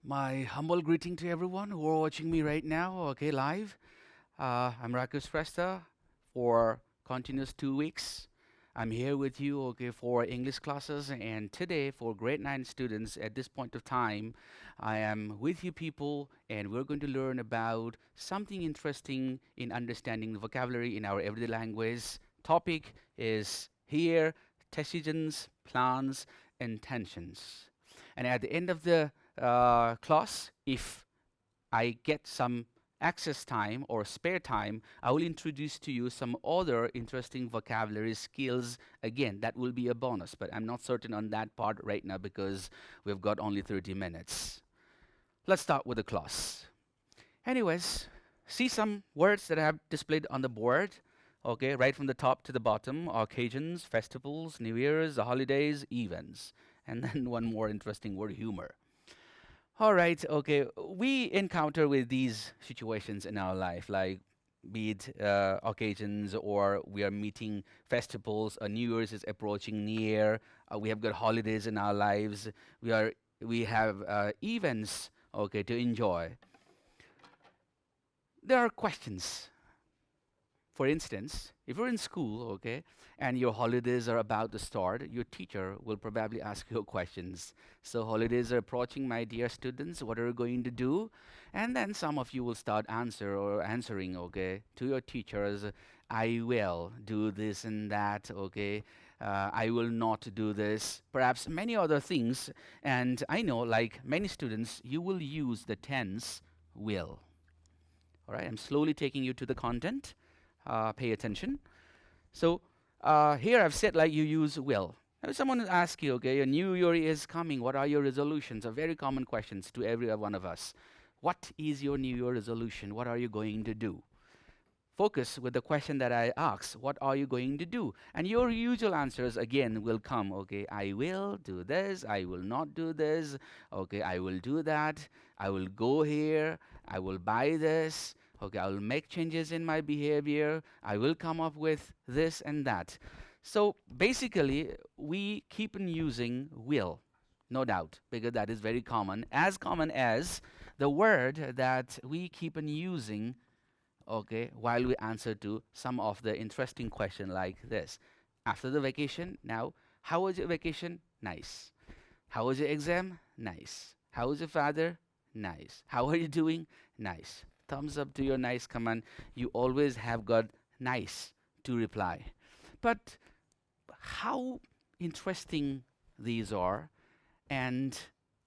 My humble greeting to everyone who are watching me right now, okay, live. I'm Rakesh Presta for continuous 2 weeks. I'm here with you, okay, for English classes, and today for grade 9 students at this point of time, I am with you people, and we're going to learn about something interesting in understanding the vocabulary in our everyday language. Topic is here, decisions, plans, intentions. And at the end of the class, if I get some access time or spare time, I will introduce to you some other interesting vocabulary skills. Again, that will be a bonus, but I'm not certain on that part right now because we've got only 30 minutes. Let's start with the class. Anyways, see some words that I have displayed on the board. Okay, right from the top to the bottom: occasions, festivals, New Year's, holidays, events. And then one more interesting word: humor. All right, okay. We encounter with these situations in our life, like be it occasions or we are meeting festivals. New Year's is approaching near. We have got holidays in our lives. We have events, okay, to enjoy. There are questions. For instance, if you're in school, okay, and your holidays are about to start, your teacher will probably ask you questions. So, holidays are approaching, my dear students. What are you going to do? And then some of you will start answering, okay, to your teachers. I will do this and that, okay. I will not do this. Perhaps many other things. And I know, like many students, you will use the tense will. All right, I'm slowly taking you to the content. Pay attention. So here I've said like you use will. Now someone will ask you, okay, your new year is coming. What are your resolutions? Are very common questions to every one of us. What is your new year resolution? What are you going to do? Focus with the question that I ask. What are you going to do? And your usual answers again will come. Okay, I will do this. I will not do this. Okay, I will do that. I will go here. I will buy this. Okay, I will make changes in my behavior. I will come up with this and that. So basically, we keep on using will, no doubt, because that is very common as the word that we keep on using, okay, while we answer to some of the interesting question like this. After the vacation, now, how was your vacation? Nice. How was your exam? Nice. How was your father? Nice. How are you doing? Nice. Thumbs up to your nice command. You always have got nice to reply. But how interesting these are, and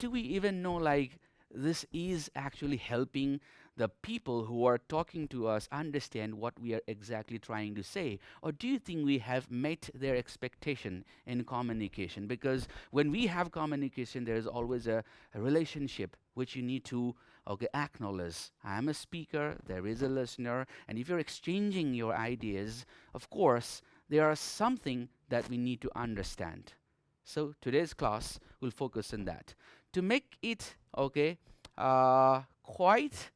do we even know like this is actually helping the people who are talking to us understand what we are exactly trying to say? Or do you think we have met their expectation in communication? Because when we have communication, there is always a relationship which you need to, okay, acknowledge. I am a speaker, there is a listener, and if you're exchanging your ideas, of course, there are something that we need to understand. So today's class will focus on that. To make it, okay, quite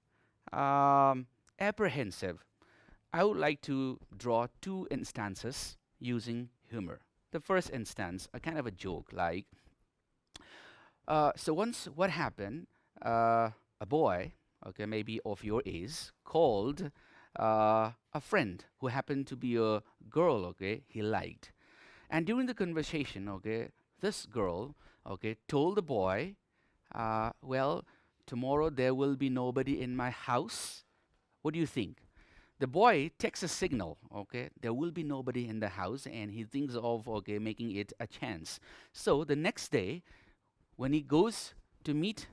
apprehensive, I would like to draw two instances using humor. The first instance, a kind of a joke, like, so once what happened, a boy, okay, maybe of your age, called a friend who happened to be a girl, okay, he liked. And during the conversation, okay, this girl, okay, told the boy, well, tomorrow there will be nobody in my house. What do you think? The boy takes a signal, okay, there will be nobody in the house, and he thinks of, okay, making it a chance. So the next day, when he goes to meet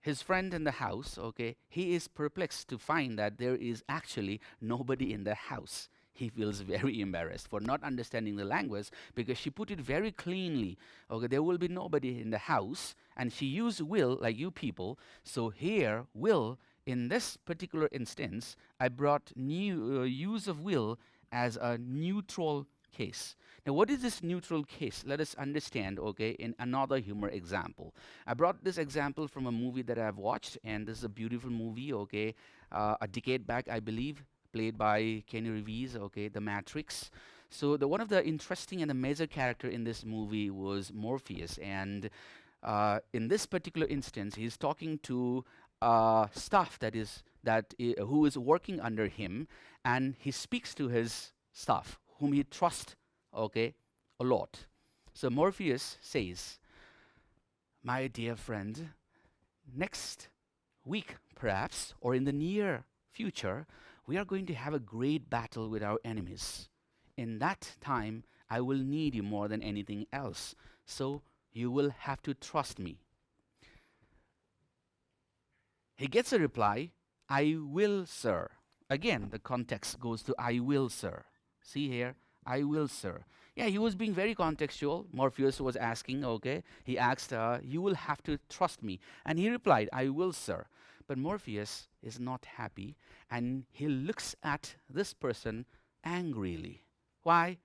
his friend in the house, okay, he is perplexed to find that there is actually nobody in the house. He feels very embarrassed for not understanding the language because she put it very cleanly. Okay, there will be nobody in the house, and she used will like you people. So here, will in this particular instance, I brought new use of will as a neutral case. Now, what is this neutral case? Let us understand, okay, in another humor example. I brought this example from a movie that I've watched, and this is a beautiful movie, okay, a decade back, I believe, played by Kenny Reeves, okay, The Matrix. So one of the interesting and the major character in this movie was Morpheus, and In this particular instance, he's talking to staff who is working under him, and he speaks to his staff, whom he trusts, okay, a lot. So Morpheus says, "My dear friend, next week, perhaps, or in the near future, we are going to have a great battle with our enemies. In that time, I will need you more than anything else. So you will have to trust me." He gets a reply, "I will, sir." Again, the context goes to "I will, sir." See here, "I will, sir." Yeah, he was being very contextual. Morpheus was asking, okay, he asked, "You will have to trust me." And he replied, "I will, sir." But Morpheus is not happy, and he looks at this person angrily. Why?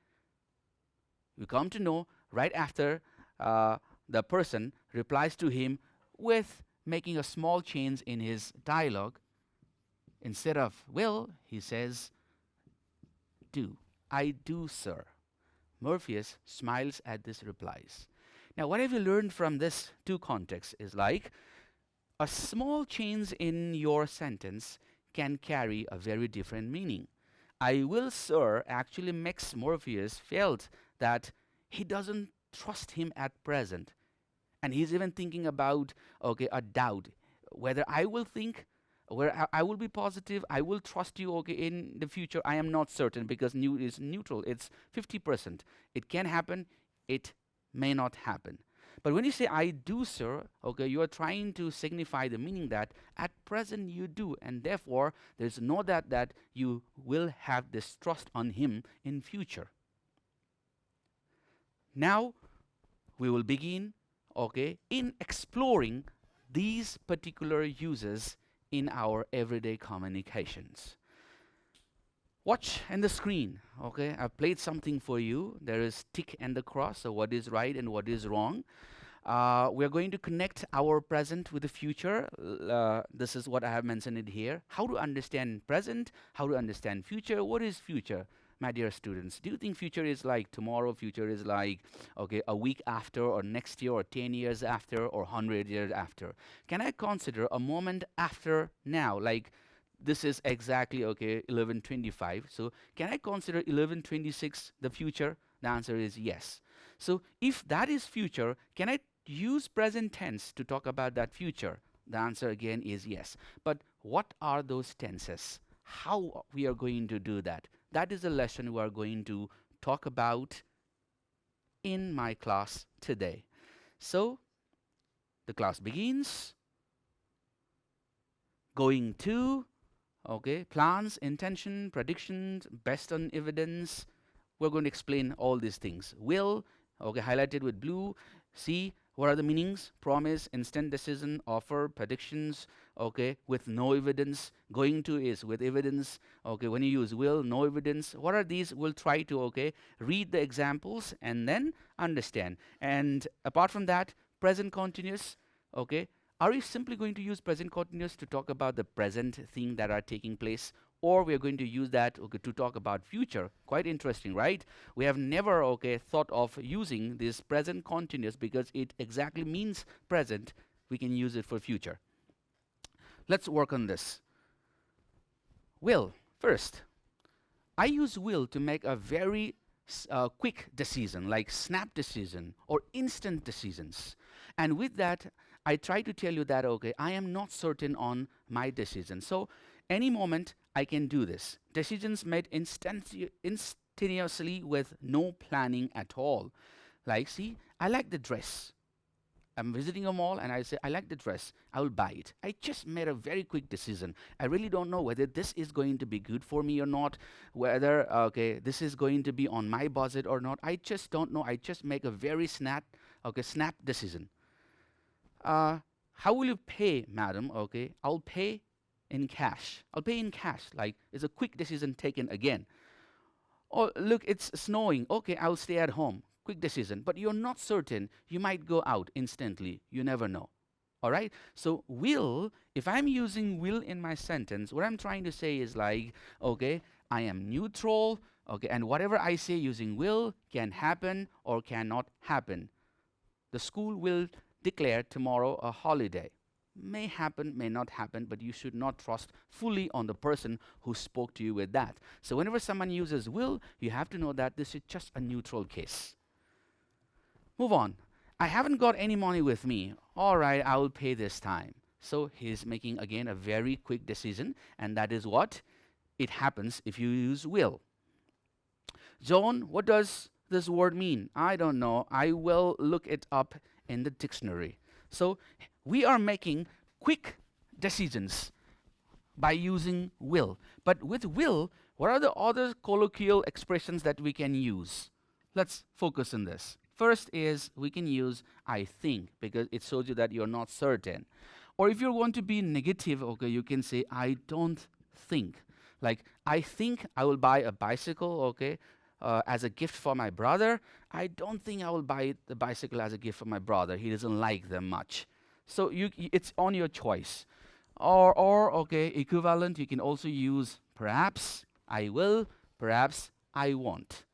We come to know right after the person replies to him with making a small change in his dialogue. Instead of "will," he says "do." "I do, sir." Morpheus smiles at this replies. Now, what have you learned from this two contexts is like a small change in your sentence can carry a very different meaning. "I will, sir" actually makes Morpheus felt that he doesn't trust him at present. And he's even thinking about, okay, a doubt. Whether I will think, where I will be positive, I will trust you, okay, in the future, I am not certain, because new is neutral. It's 50%. It can happen, it may not happen. But when you say "I do, sir," okay, you are trying to signify the meaning that at present you do, and therefore there's no doubt that you will have this trust on him in future. Now we will begin, okay, in exploring these particular uses in our everyday communications. Watch in the screen, okay? I've played something for you. There is tick and the cross, so what is right and what is wrong. We're going to connect our present with the future. This is what I have mentioned it here. How to understand present, how to understand future. What is future, my dear students? Do you think future is like tomorrow? Future is like, okay, a week after, or next year, or 10 years after, or 100 years after? Can I consider a moment after now? Like, this is exactly, okay, 11:25. So can I consider 11:26 the future? The answer is yes. So if that is future, can I use present tense to talk about that future? The answer again is yes. But what are those tenses? How we are going to do that? That is a lesson we are going to talk about in my class today. So the class begins. Going to, okay, plans, intention, predictions, based on evidence. We're going to explain all these things. Will, okay, highlighted with blue. See, what are the meanings? Promise, instant decision, offer, predictions, okay, with no evidence. Going to is with evidence. Okay, when you use will, no evidence. What are these? We'll try to, okay, read the examples and then understand. And apart from that, present continuous, okay. Are we simply going to use present continuous to talk about the present thing that are taking place, or we are going to use that, okay, to talk about future? Quite interesting, right? We have never, okay, thought of using this present continuous because it exactly means present. We can use it for future. Let's work on this. Will, first. I use will to make a very quick decision, like snap decision or instant decisions. And with that, I try to tell you that, okay, I am not certain on my decision. So any moment I can do this. Decisions made instantaneously with no planning at all. Like, see, I like the dress. I'm visiting a mall and I say, I like the dress, I will buy it. I just made a very quick decision. I really don't know whether this is going to be good for me or not, whether, okay, this is going to be on my budget or not. I just don't know. I just make a very snap decision. How will you pay, madam? Okay, I'll pay in cash. I'll pay in cash. Like, it's a quick decision taken again. Oh, look, it's snowing. Okay, I'll stay at home. Quick decision. But you're not certain. You might go out instantly. You never know. All right? So will, if I'm using will in my sentence, what I'm trying to say is like, okay, I am neutral. Okay, and whatever I say using will can happen or cannot happen. The school will declare tomorrow a holiday. May happen, may not happen, but you should not trust fully on the person who spoke to you with that. So whenever someone uses will, you have to know that this is just a neutral case. Move on. I haven't got any money with me. All right, I will pay this time. So he's making again a very quick decision, and that is what it happens if you use will. John, what does this word mean? I don't know. I will look it up in the dictionary. So we are making quick decisions by using will. But with will, what are the other colloquial expressions that we can use? Let's focus on this. First is we can use I think, because it shows you that you're not certain. Or if you're going to be negative, okay, you can say I don't think. Like I think I will buy a bicycle, okay, as a gift for my brother. I don't think I will buy the bicycle as a gift for my brother. He doesn't like them much. So it's on your choice. Or okay, equivalent, you can also use perhaps I will, perhaps I won't.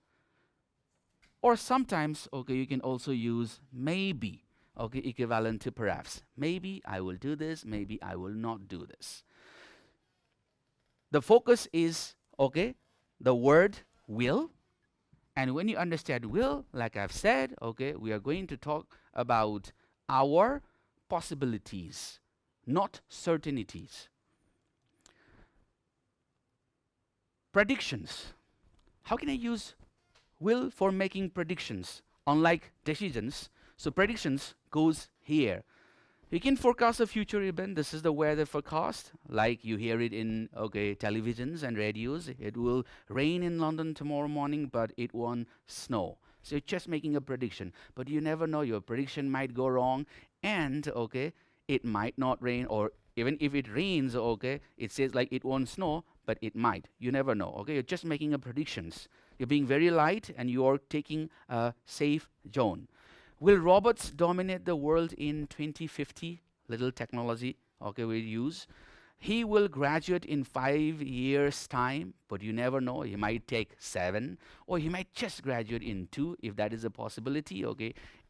Or sometimes, okay, you can also use maybe, okay, equivalent to perhaps. Maybe I will do this, maybe I will not do this. The focus is, okay, the word will. And when you understand will, like I've said, okay, we are going to talk about our possibilities, not certainties. Predictions. How can I use will for making predictions? Unlike decisions, so predictions goes here. You can forecast a future event. This is the weather forecast, like you hear it in televisions and radios. It will rain in London tomorrow morning, but it won't snow. So you're just making a prediction, but you never know. Your prediction might go wrong, and it might not rain, or even if it rains, it says like it won't snow, but it might. You never know. Okay, you're just making a predictions. You're being very light, and you're taking a safe zone. Will robots dominate the world in 2050? Little technology, we'll use. He will graduate in 5 years' time, but you never know. He might take 7, or he might just graduate in 2, if that is a possibility,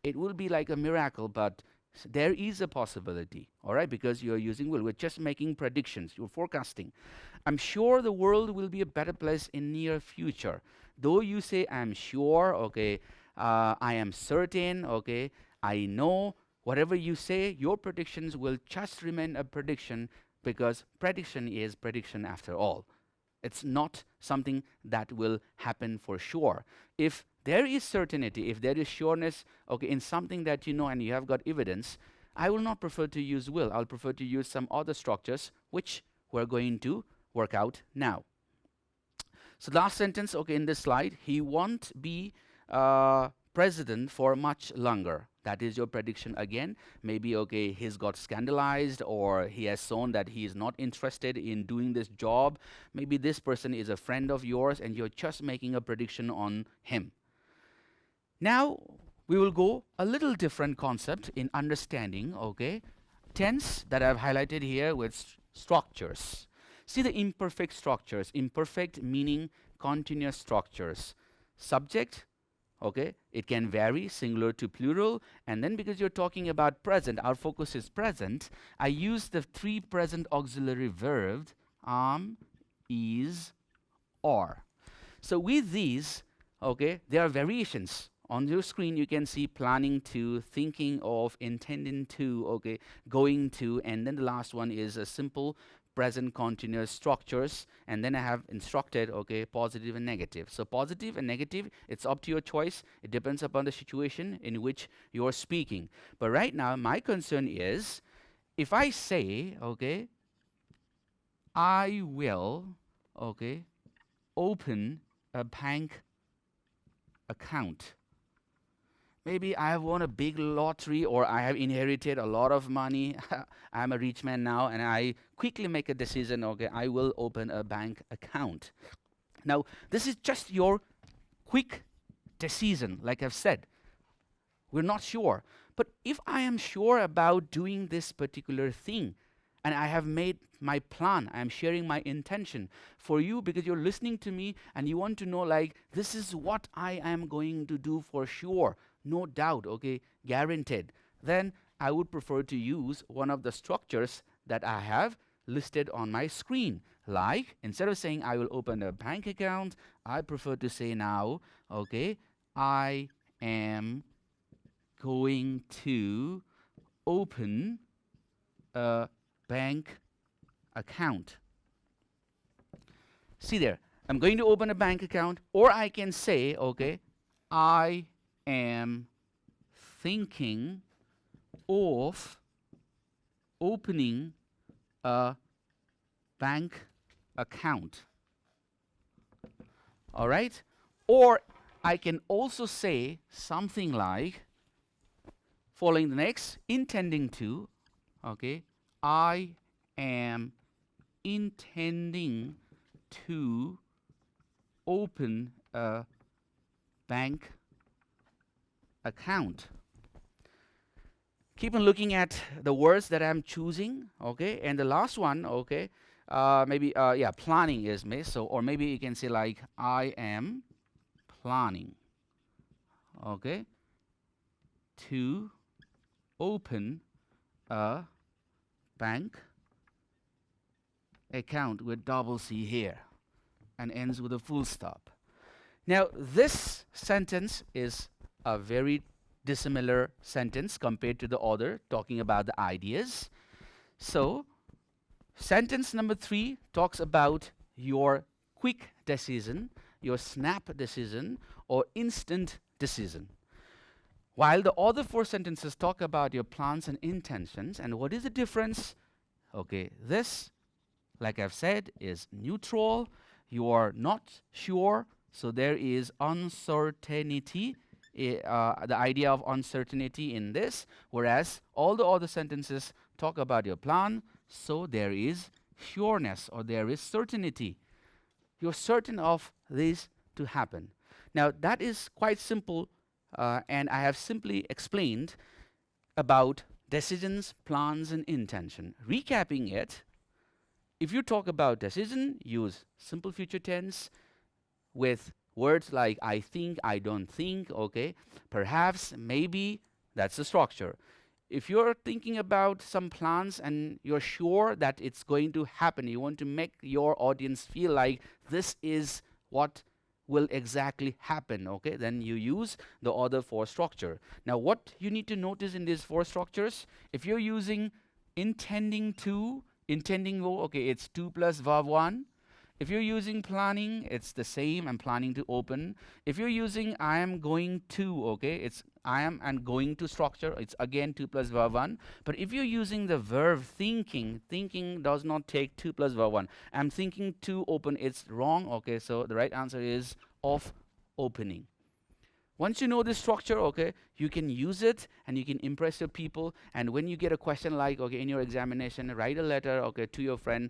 It will be like a miracle, but there is a possibility, all right, because you're using will. We're just making predictions. You're forecasting. I'm sure the world will be a better place in near future. Though you say, I'm sure, I am certain, I know, whatever you say, your predictions will just remain a prediction, because prediction is prediction after all. It's not something that will happen for sure. If there is certainty, if there is sureness, in something that you know and you have got evidence, I will not prefer to use will. I'll prefer to use some other structures, which we're going to work out now. So last sentence, in this slide, he won't be president for much longer. That is your prediction again. Maybe, he's got scandalized, or he has shown that he is not interested in doing this job. Maybe this person is a friend of yours, and you're just making a prediction on him. Now, we will go a little different concept in understanding, tense that I've highlighted here with structures. See the imperfect structures. Imperfect meaning continuous structures. Subject, it can vary, singular to plural. And then because you're talking about present, our focus is present, I use the 3 present auxiliary verbs, am, is, are. So with these, there are variations. On your screen, you can see planning to, thinking of, intending to, going to, and then the last one is a simple present continuous structures, and then I have instructed, positive and negative. So positive and negative, it's up to your choice. It depends upon the situation in which you are speaking. But right now, my concern is, if I say, I will, open a bank account. Maybe I have won a big lottery, or I have inherited a lot of money. I'm a rich man now, and I quickly make a decision, I will open a bank account. Now, this is just your quick decision, like I've said. We're not sure. But if I am sure about doing this particular thing, and I have made my plan, I am sharing my intention for you, because you're listening to me and you want to know, this is what I am going to do for sure. No doubt, guaranteed. Then I would prefer to use one of the structures that I have listed on my screen. Like, instead of saying I will open a bank account, I prefer to say now, okay, I am going to open a bank account. See there, I'm going to open a bank account, or I can say, okay, I am thinking of opening a bank account. All right? Or I can also say something like, following the next, intending to, okay, I am intending to open a bank account. Keep on looking at the words that I'm choosing, okay? And the last one, okay, maybe, yeah, planning is missed. So, or maybe you can say like, I am planning, okay, to open a bank account with double C here and ends with a full stop. Now, this sentence is a very dissimilar sentence compared to the other, talking about the ideas. So, sentence number 3 talks about your quick decision, your snap decision, or instant decision. While the other 4 sentences talk about your plans and intentions. And what is the difference? Okay, this, like I've said, is neutral. You are not sure, so there is uncertainty, the idea of uncertainty in this, whereas all the other sentences talk about your plan, so there is sureness, or there is certainty. You're certain of this to happen. Now, that is quite simple, and I have simply explained about decisions, plans, and intention. Recapping it, if you talk about decision, use simple future tense with words like I think, I don't think, okay, perhaps, maybe, that's the structure. If you're thinking about some plans and you're sure that it's going to happen, you want to make your audience feel like this is what will exactly happen, okay, then you use the other 4 structure. Now, what you need to notice in these 4 structures, if you're using intending to, intending, okay, it's 2 plus verb 1. If you're using planning, it's the same, I'm planning to open. If you're using I am going to, okay, it's I am and going to structure, it's again 2 plus verb 1. But if you're using the verb thinking, thinking does not take 2 plus verb 1. I'm thinking to open, it's wrong, okay, so the right answer is of opening. Once you know this structure, okay, you can use it and you can impress your people. And when you get a question like, okay, in your examination, write a letter, okay, to your friend,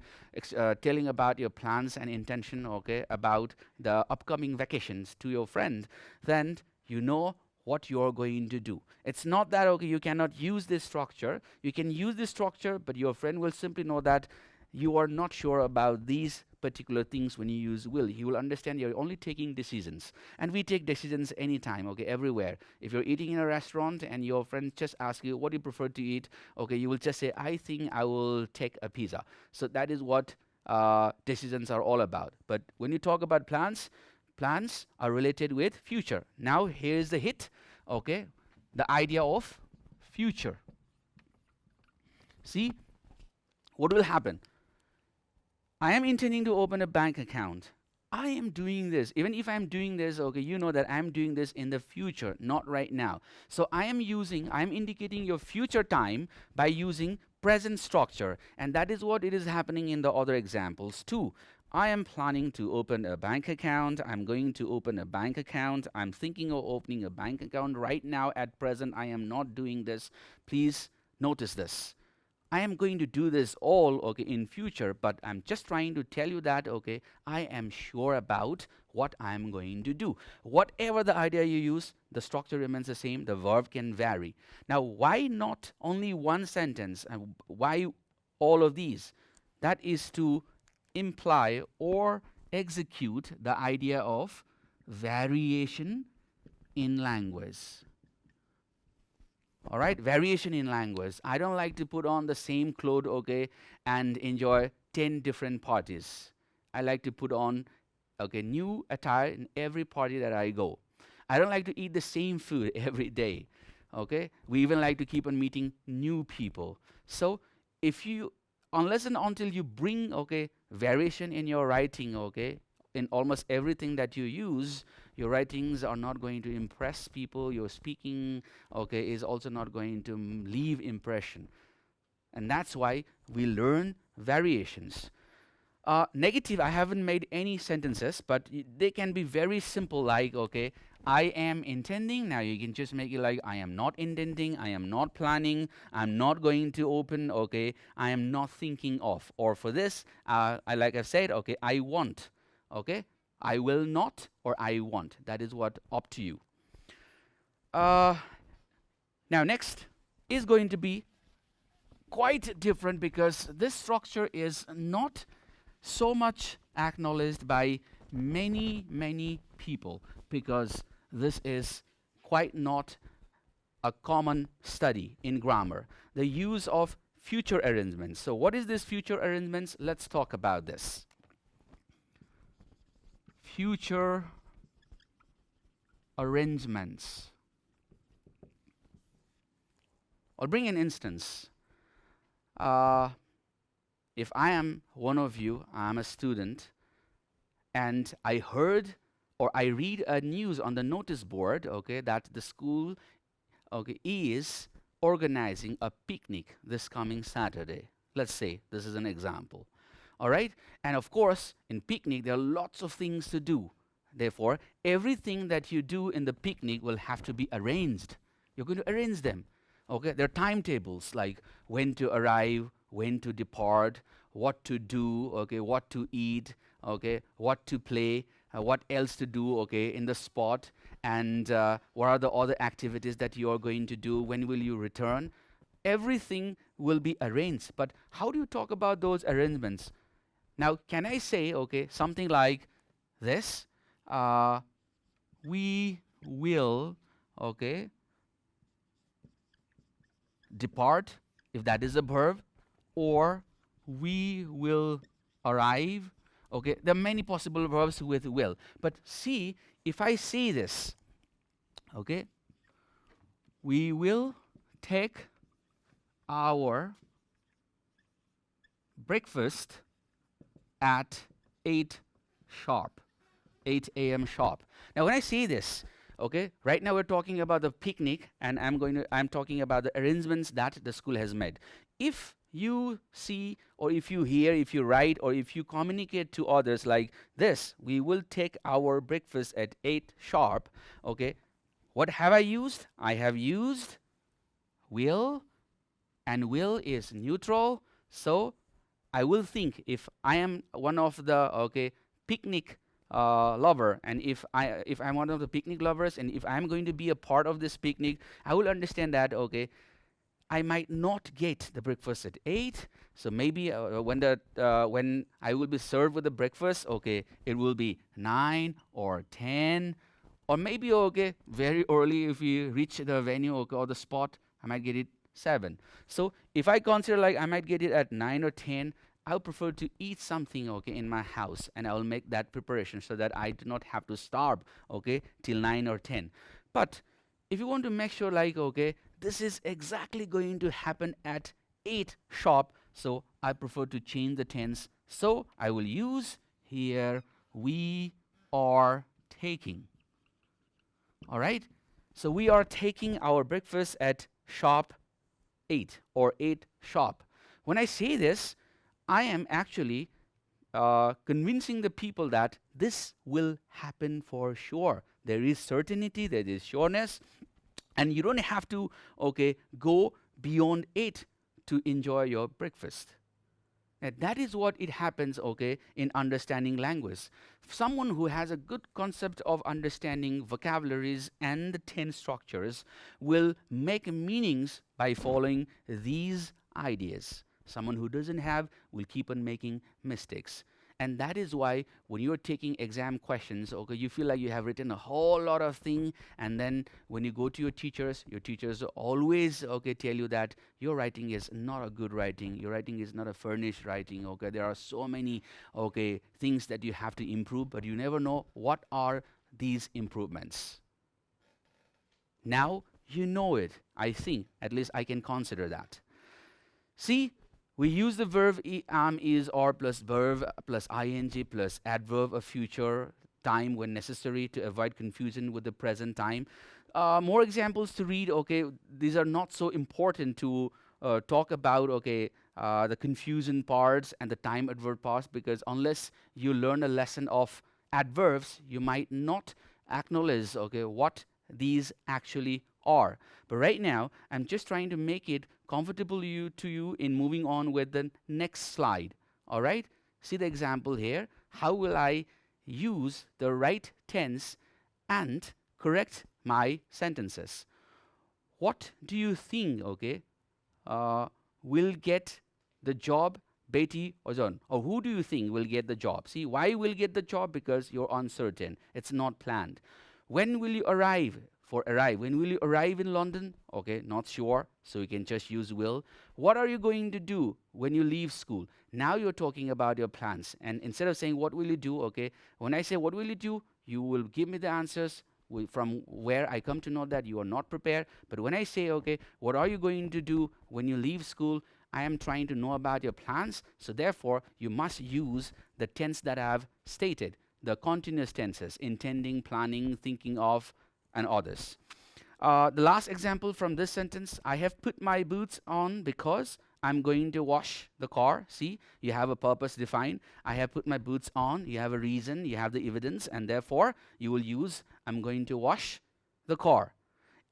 telling about your plans and intention, okay, about the upcoming vacations to your friend, then you know what you're going to do. It's not that, okay, you cannot use this structure. You can use this structure, but your friend will simply know that you are not sure about these particular things when you use will. He will understand you're only taking decisions. And we take decisions anytime, okay, everywhere. If you're eating in a restaurant and your friend just asks you, what do you prefer to eat? Okay, you will just say, I think I will take a pizza. So that is what decisions are all about. But when you talk about plans, plans are related with future. Now, here's the hit, okay, the idea of future. See, what will happen? I am intending to open a bank account. I am doing this. Even if I'm doing this, okay, you know that I'm doing this in the future, not right now. So I'm indicating your future time by using present structure. And that is what it is happening in the other examples too. I am planning to open a bank account. I'm going to open a bank account. I'm thinking of opening a bank account right now. At present, I am not doing this. Please notice this. I am going to do this all, okay, in future, but I'm just trying to tell you that, okay, I am sure about what I'm going to do. Whatever the idea you use, the structure remains the same, the verb can vary. Now, why not only one sentence? Why all of these? That is to imply or execute the idea of variation in language. All right, variation in language. I don't like to put on the same clothes, okay, and enjoy 10 different parties. I like to put on, okay, new attire in every party that I go. I don't like to eat the same food every day. Okay, we even like to keep on meeting new people. So if you, unless and until you bring, okay, variation in your writing, okay, in almost everything that you use, your writings are not going to impress people. Your speaking, okay, is also not going to leave impression. And that's why we learn variations. Negative, I haven't made any sentences, but they can be very simple, like, okay, I am intending. Now you can just make it like, I am not intending, I am not planning, I'm not going to open, okay, I am not thinking of. Or for this, I like I've said, okay, I want, okay, I will not, or I want. That is what up to you. Uh, Now next is going to be quite different, because this structure is not so much acknowledged by many people, because this is quite not a common study in grammar, the use of future arrangements. So what is this future arrangements? Let's talk about this. Future arrangements. I'll bring an instance. If I am one of you, I'm a student, and I heard or I read a news on the notice board, okay, that the school, okay, is organizing a picnic this coming Saturday. Let's say this is an example. All right? And of course, in picnic, there are lots of things to do. Therefore, everything that you do in the picnic will have to be arranged. You're going to arrange them. Okay? There are timetables, like when to arrive, when to depart, what to do, okay, what to eat, okay, what to play, what else to do, okay, in the spot, and what are the other activities that you are going to do, when will you return. Everything will be arranged. But how do you talk about those arrangements? Now, can I say, okay, something like this? We will, okay, depart, if that is a verb, or we will arrive. Okay, there are many possible verbs with will. But see, if I say this, okay, we will take our breakfast at 8 sharp, 8 a.m. sharp. Now, when I say this, okay, right now we're talking about the picnic, and I'm talking about the arrangements that the school has made. If you see, or if you hear, if you write, or if you communicate to others like this, we will take our breakfast at 8 sharp, okay, what have I used? I have used will, and will is neutral. So I will think, if I am one of the, okay, picnic lover, and if I'm one of the picnic lovers, and if I'm going to be a part of this picnic, I will understand that, okay, I might not get the breakfast at 8. So maybe when I will be served with the breakfast, okay, it will be 9 or 10, or maybe, okay, very early, if we reach the venue, okay, or the spot, I might get it 7. So if I consider like I might get it at 9 or 10, I'll prefer to eat something, okay, in my house, and I will make that preparation so that I do not have to starve, okay, till 9 or 10. But if you want to make sure, like, okay, this is exactly going to happen at 8 sharp, so I prefer to change the tense. So I will use here, we are taking. All right? So we are taking our breakfast at sharp 8, or 8 sharp. When I say this, I am actually convincing the people that this will happen for sure. There is certainty, there is sureness, and you don't have to, okay, go beyond 8 to enjoy your breakfast. And that is what it happens, okay, in understanding language. Someone who has a good concept of understanding vocabularies and the tense structures will make meanings by following these ideas. Someone who doesn't have will keep on making mistakes. And that is why when you're taking exam questions, okay, you feel like you have written a whole lot of thing, and then when you go to your teachers always, okay, tell you that your writing is not a good writing, your writing is not a furnished writing, okay, there are so many, okay, things that you have to improve, but you never know what are these improvements. Now you know it, I think, at least I can consider that. See, we use the verb am, is, or plus verb plus ing plus adverb of future time when necessary to avoid confusion with the present time. More examples to read, okay, these are not so important to talk about, okay, the confusion parts and the time adverb parts, because unless you learn a lesson of adverbs, you might not acknowledge, okay, what these actually are. But right now, I'm just trying to make it comfortable to you in moving on with the next slide. All right? See the example here. How will I use the right tense and correct my sentences? What do you think, okay, uh, will get the job, Betty or John? Or who do you think will get the job? See, why will get the job? Because you're uncertain. It's not planned. When will you arrive? For arrive. When will you arrive in London? Okay, not sure. So you can just use will. What are you going to do when you leave school? Now you're talking about your plans. And instead of saying what will you do, okay, when I say what will you do, you will give me the answers from where I come to know that you are not prepared. But when I say, okay, what are you going to do when you leave school? I am trying to know about your plans. So therefore, you must use the tense that I have stated, the continuous tenses, intending, planning, thinking of, and others. The last example from this sentence, I have put my boots on because I'm going to wash the car. See, you have a purpose defined. I have put my boots on. You have a reason, you have the evidence, and therefore you will use I'm going to wash the car.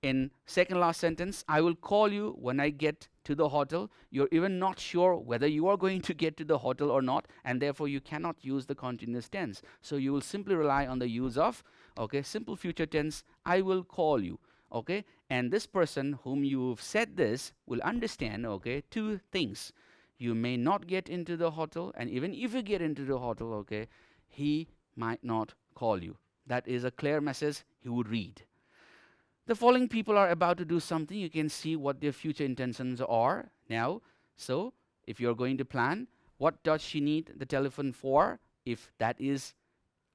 In second last sentence, I will call you when I get to the hotel. You're even not sure whether you are going to get to the hotel or not, and therefore you cannot use the continuous tense. So you will simply rely on the use of, okay, simple future tense, I will call you, okay, and this person whom you've said this will understand, okay, two things. You may not get into the hotel, and even if you get into the hotel, okay, he might not call you. That is a clear message he would read. The following people are about to do something. You can see what their future intentions are now. So if you're going to plan, what does she need the telephone for? If that is,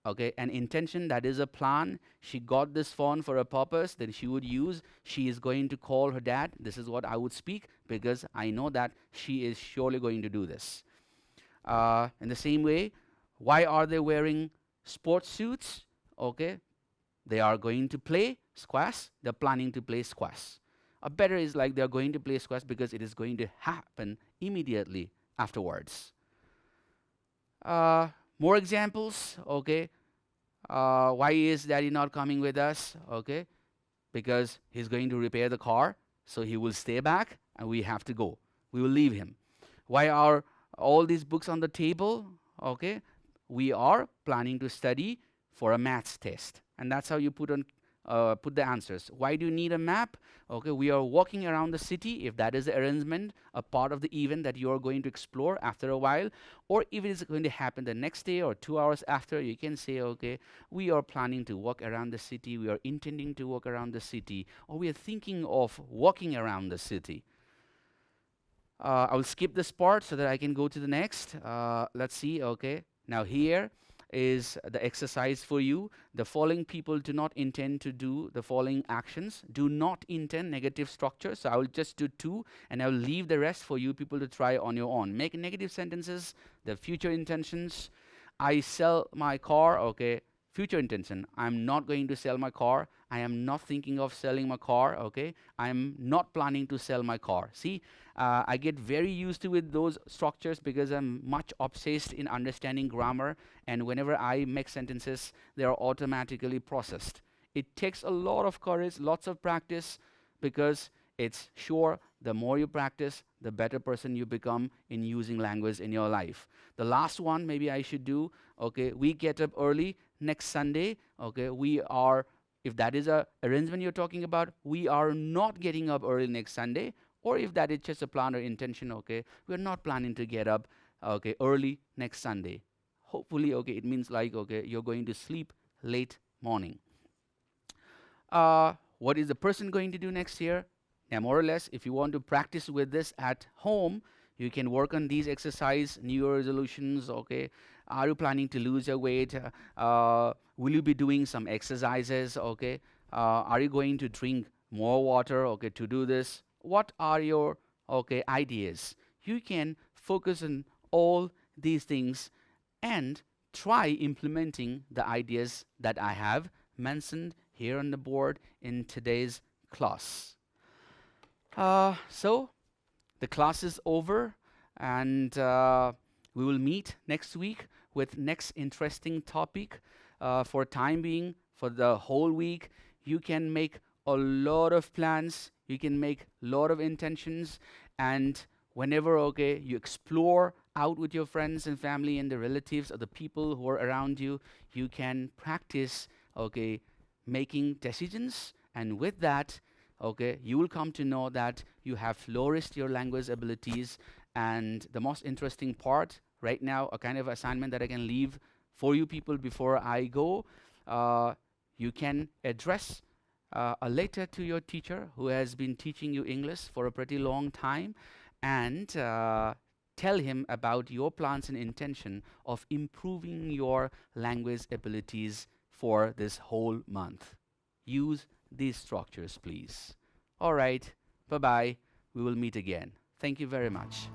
okay, an intention, that is a plan. She got this phone for a purpose, then she would use, she is going to call her dad. This is what I would speak, because I know that she is surely going to do this. In the same way, why are they wearing sports suits? Okay, they are going to play squash. They're planning to play squash. A better is like they're going to play squash because it is going to happen immediately afterwards. More examples, okay. Why is daddy not coming with us? Okay, because he's going to repair the car, so he will stay back and we have to go. We will leave him. Why are all these books on the table? Okay, we are planning to study for a maths test, and that's how you put the answers. Why do you need a map? Okay, we are walking around the city, if that is the arrangement, a part of the event that you are going to explore after a while, or if it is going to happen the next day or 2 hours after, you can say, okay, we are planning to walk around the city, we are intending to walk around the city, or we are thinking of walking around the city. I will skip this part so that I can go to the next. Let's see, okay. Now here is the exercise for you. The following people do not intend to do the following actions. Do not intend negative structure. So I will just do two and I will leave the rest for you people to try on your own. Make negative sentences, the future intentions. I sell my car, okay. Future intention, I'm not going to sell my car. I am not thinking of selling my car, okay. I'm not planning to sell my car. See, I get very used to with those structures because I'm much obsessed in understanding grammar, and whenever I make sentences, they are automatically processed. It takes a lot of courage, lots of practice, because it's sure the more you practice, the better person you become in using language in your life. The last one maybe I should do, okay, we get up early next Sunday, okay, we are, if that is a arrangement you're talking about, we are not getting up early next Sunday, or if that is just a plan or intention, okay, we're not planning to get up, okay, early next Sunday. hopefully, okay, it means like, okay, you're going to sleep late morning. What is the person going to do next year? Now, more or less, if you want to practice with this at home, you can work on these exercise, New Year resolutions. Okay, are you planning to lose your weight? Will you be doing some exercises? Okay, are you going to drink more water? Okay, to do this, what are your ideas? You can focus on all these things and try implementing the ideas that I have mentioned here on the board in today's class. So the class is over, and we will meet next week with next interesting topic. For time being, for the whole week, you can make a lot of plans, you can make a lot of intentions, and whenever you explore out with your friends and family and the relatives or the people who are around you, you can practice making decisions, and with that, you will come to know that you have flourished your language abilities. And the most interesting part right now, a kind of assignment that I can leave for you people before I go, you can address a letter to your teacher who has been teaching you English for a pretty long time, and tell him about your plans and intention of improving your language abilities for this whole month. Use these structures, please. All right, bye bye. We will meet again. Thank you very much.